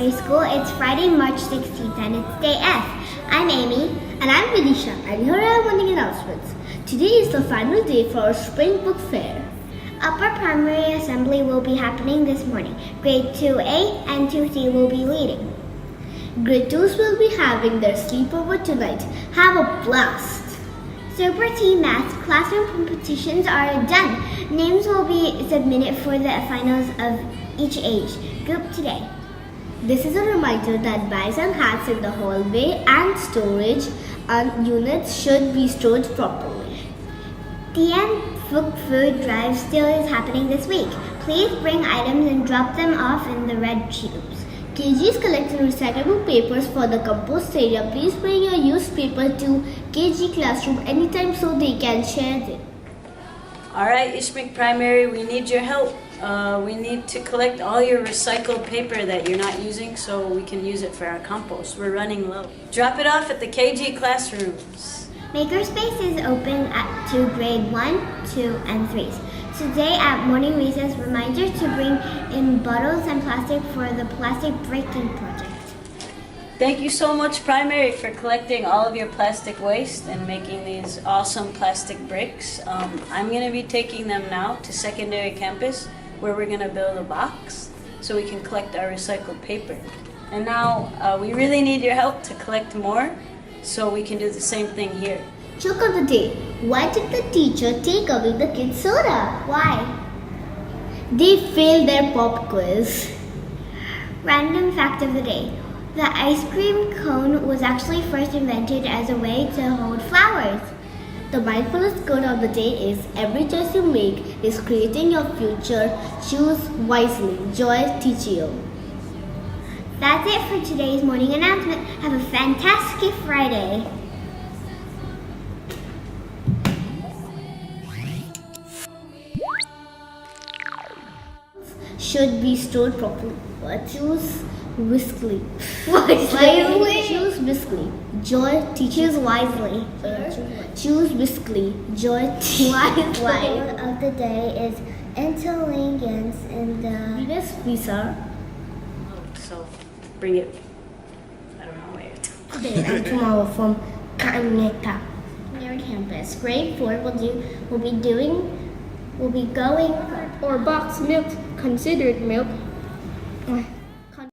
Primary School. It's Friday, March 16th, and it's Day F. I'm Amy. And I'm Vidisha, and here are morning announcements. Today is the final day for our Spring Book Fair. Upper Primary Assembly will be happening this morning. Grade 2A and 2C will be leading. Grade 2s will be having their sleepover tonight. Have a blast! Super T Math classroom competitions are done. Names will be submitted for the finals of each age group today. This is a reminder that bags and hats in the hallway and storage units should be stored properly. Thien Phuoc Food Drive still is happening this week. Please bring items and drop them off in the red tubes. KGs collecting recyclable papers for the compost area. Please bring your used paper to KG classroom anytime so they can share it. Alright, Ishmik Primary, we need your help. We need to collect all your recycled paper that you're not using so we can use it for our compost. We're running low. Drop it off at the KG classrooms. MakerSpace is open to grade 1, 2, and 3s. Today at morning recess, reminder to bring in bottles and plastic for the plastic breaking project. Thank you so much, Primary, for collecting all of your plastic waste and making these awesome plastic bricks. I'm going to be taking them now to secondary campus where we're going to build a box so we can collect our recycled paper. And now we really need your help to collect more so we can do the same thing here. Joke of the day. Why did the teacher take away the kids' soda? Why? They failed their pop quiz. Random fact of the day. The ice cream cone was actually first invented as a way to hold flowers. The mindfulness quote of the day is, every choice you make is creating your future. Choose wisely. Joy Teachio. That's it for today's morning announcement. Have a fantastic Friday. Should be stored properly. Choose wisely. Wisely. Choose wisely. Joy teaches. Choose wisely. Choose wisely. Joy teaches. Word of the day is interlinguence in the Venus Visa. So bring it, I don't know where. Today and tomorrow from Kaneta near campus. Grade 4 will be going or box milk considered milk.